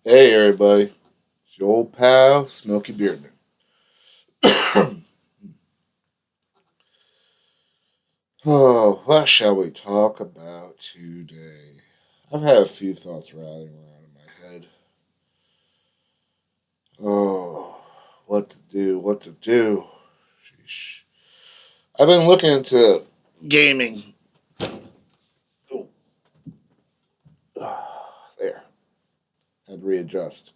Hey everybody, it's your old pal Smokey Beardman. Oh, what shall we talk about today? I've had a few thoughts rattling around in my head. Oh, what to do, what to do. Sheesh. I've been looking into gaming. Oh, there, had to readjust.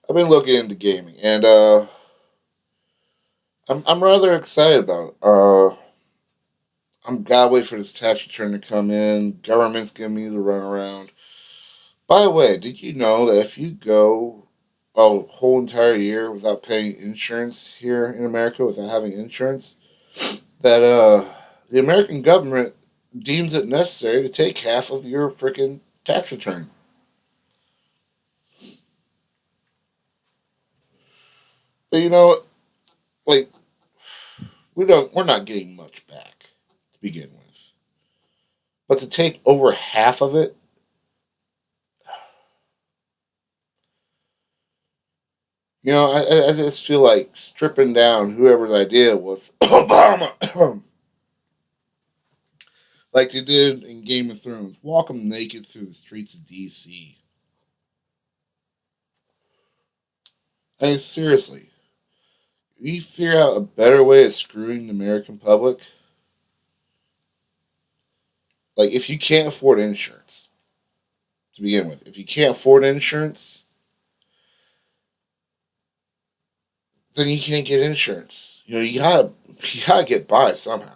I've been looking into gaming, and I'm rather excited about it. I'm gotta wait for this tax return to come in. Government's giving me the runaround. By the way, did you know that if you go a whole entire year without paying insurance here in America, without having insurance, that the American government deems it necessary to take half of your freaking tax return? But like we're not getting much back to begin with. But to take over half of it, I just feel like stripping down whoever's idea was Obama. Like they did in Game of Thrones. Walk them naked through the streets of DC. I mean, seriously, we figure out a better way of screwing the American public. Like, if you can't afford insurance to begin with, if you can't afford insurance, then you can't get insurance. You gotta get by somehow.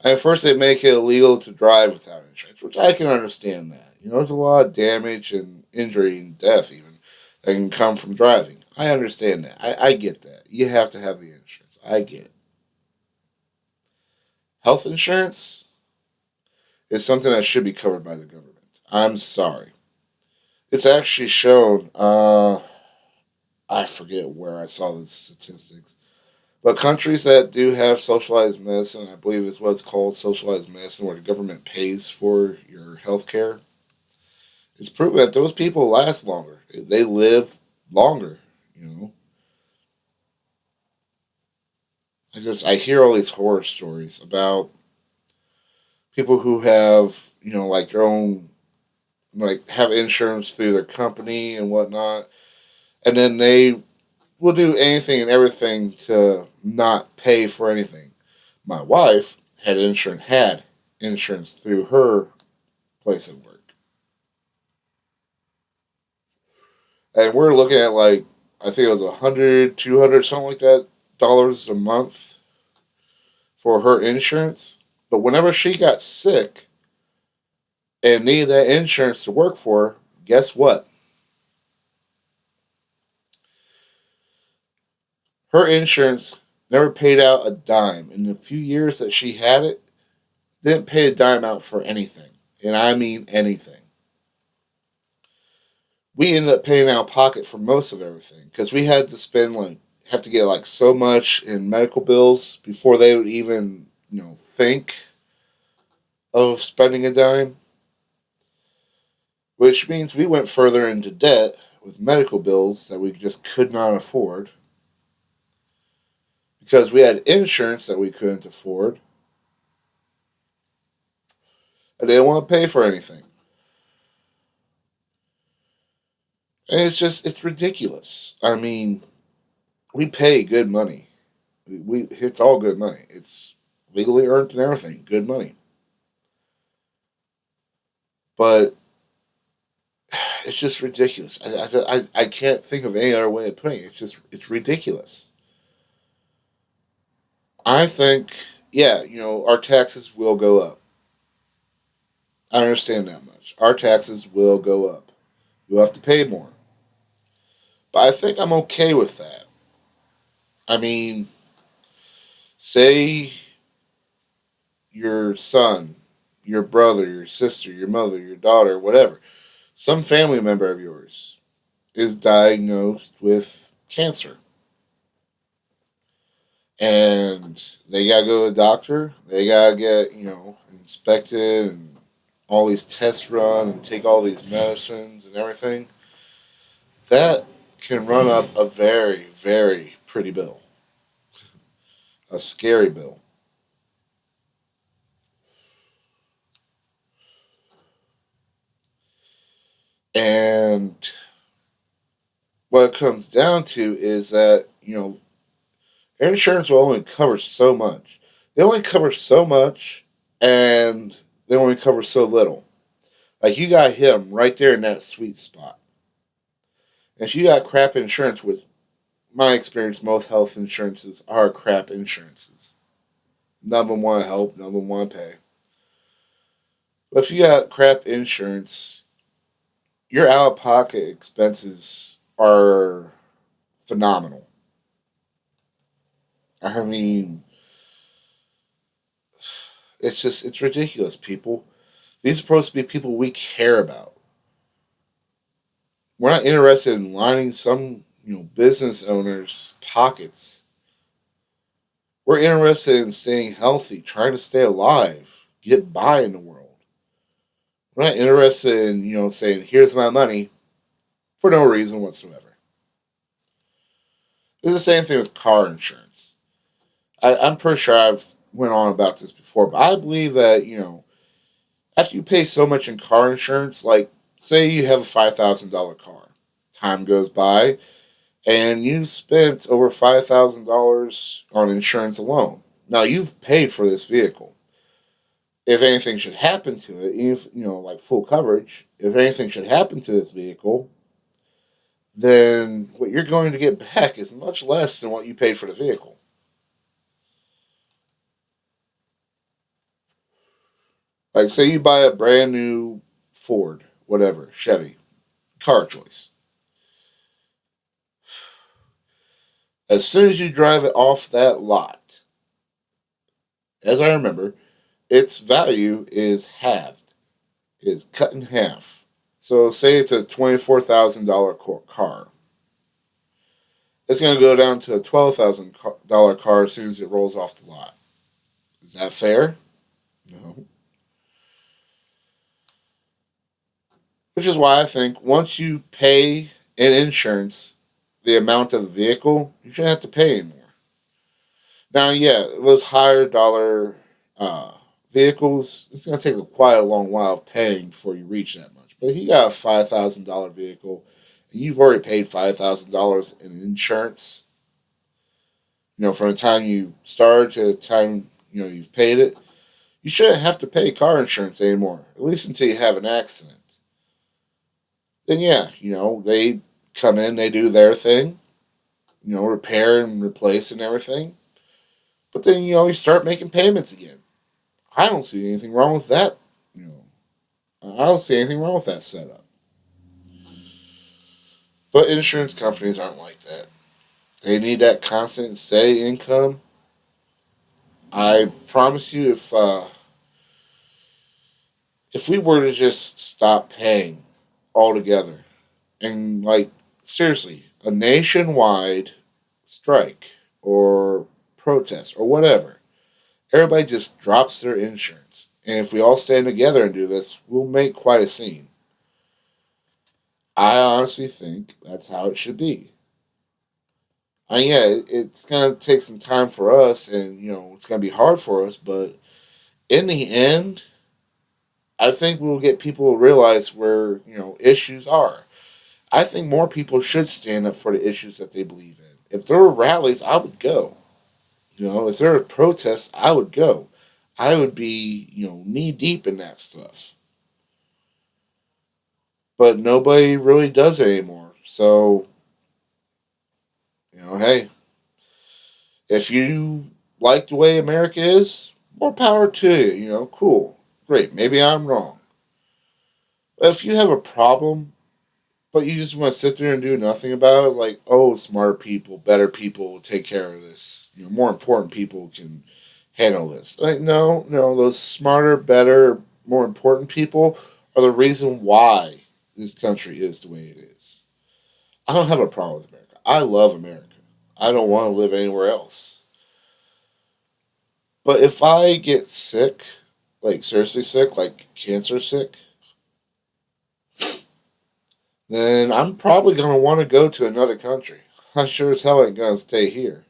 And first, they make it illegal to drive without insurance, which I can understand that. There's a lot of damage and injury and death even that can come from driving. I understand that. I get that. You have to have the insurance. I get it. Health insurance is something that should be covered by the government. I'm sorry. It's actually shown. I forget where I saw the statistics, but countries that do have socialized medicine, I believe is what it's called, socialized medicine, where the government pays for your health care. It's proven that those people last longer. They live longer. You know, I hear all these horror stories about people who have like their own, like, have insurance through their company and whatnot, and then they will do anything and everything to not pay for anything. My wife had insurance through her place of work, and we're looking at, like, I think it was 100, 200, something like that, dollars a month for her insurance. But whenever she got sick and needed that insurance to work for her, guess what? Her insurance never paid out a dime. In the few years that she had it, didn't pay a dime out for anything. And I mean anything. We ended up paying out of pocket for most of everything because we had to spend, like, have to get like so much in medical bills before they would even think of spending a dime, which means we went further into debt with medical bills that we just could not afford because we had insurance that we couldn't afford. I didn't want to pay for anything. And it's ridiculous. I mean, we pay good money. It's all good money. It's legally earned and everything. Good money. But it's just ridiculous. I can't think of any other way of putting it. It's ridiculous. I think, yeah, our taxes will go up. I understand that much. Our taxes will go up. You'll have to pay more. But I think I'm okay with that. I mean, say your son, your brother, your sister, your mother, your daughter, whatever, some family member of yours is diagnosed with cancer, and they gotta go to a doctor. They gotta get inspected and all these tests run and take all these medicines and everything, that can run up a very, very pretty bill, a scary bill. And what it comes down to is that, insurance will only cover so much. They only cover so much, and they only cover so little. Like, you got to hit them right there in that sweet spot. And if you got crap insurance, with my experience, most health insurances are crap insurances. None of them want to help, none of them want to pay. But if you got crap insurance, your out of pocket expenses are phenomenal. I mean, it's ridiculous, people. These are supposed to be people we care about. We're not interested in lining some, business owners' pockets. We're interested in staying healthy, trying to stay alive, get by in the world. We're not interested in, saying, here's my money for no reason whatsoever. It's the same thing with car insurance. I'm pretty sure I've went on about this before, but I believe that, after you pay so much in car insurance, like, say you have a $5,000 car, time goes by, and you spent over $5,000 on insurance alone. Now, you've paid for this vehicle. If anything should happen to it, if, like full coverage, if anything should happen to this vehicle, then what you're going to get back is much less than what you paid for the vehicle. Like, say you buy a brand new Ford, whatever, Chevy, car choice. As soon as you drive it off that lot, as I remember, its value is halved. It's cut in half. So, say it's a $24,000 car. It's going to go down to a $12,000 car as soon as it rolls off the lot. Is that fair? No. Which is why I think once you pay in insurance the amount of the vehicle, you shouldn't have to pay anymore. Now, yeah, those higher dollar uh, vehicles, it's going to take quite a long while of paying before you reach that much. But if you got a $5,000 vehicle and you've already paid $5,000 in insurance, from the time you started to the time you've paid it, you shouldn't have to pay car insurance anymore. At least until you have an accident. Then yeah, they come in, they do their thing, repair and replace and everything. But then you start making payments again. I don't see anything wrong with that. You I don't see anything wrong with that setup. But insurance companies aren't like that. They need that constant, steady income. I promise you, if we were to just stop paying altogether, and like seriously, a nationwide strike or protest or whatever, everybody just drops their insurance. And if we all stand together and do this, we'll make quite a scene. I honestly think that's how it should be. And yeah, it's gonna take some time for us, and it's gonna be hard for us. But in the end, I think we'll get people to realize where issues are. I think more people should stand up for the issues that they believe in. If there were rallies, I would go. If there were protests, I would go. I would be knee deep in that stuff. But nobody really does it anymore. So hey, if you like the way America is, more power to you. Cool, great. Maybe I'm wrong. But if you have a problem, but you just want to sit there and do nothing about it, like, oh, smart people, better people will take care of this. More important people can handle this. Like, no, no, those smarter, better, more important people are the reason why this country is the way it is. I don't have a problem with America. I love America. I don't want to live anywhere else. But if I get sick like seriously sick, like cancer sick, then I'm probably going to want to go to another country. I sure as hell ain't going to stay here.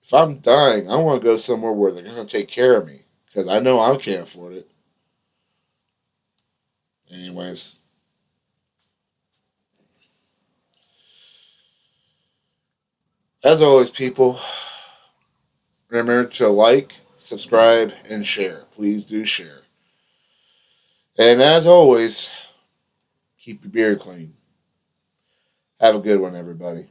If I'm dying, I want to go somewhere where they're going to take care of me because I know I can't afford it. Anyways, as always, people, remember to like, subscribe, and share. Please do share. And as always, keep your beard clean. Have a good one, everybody.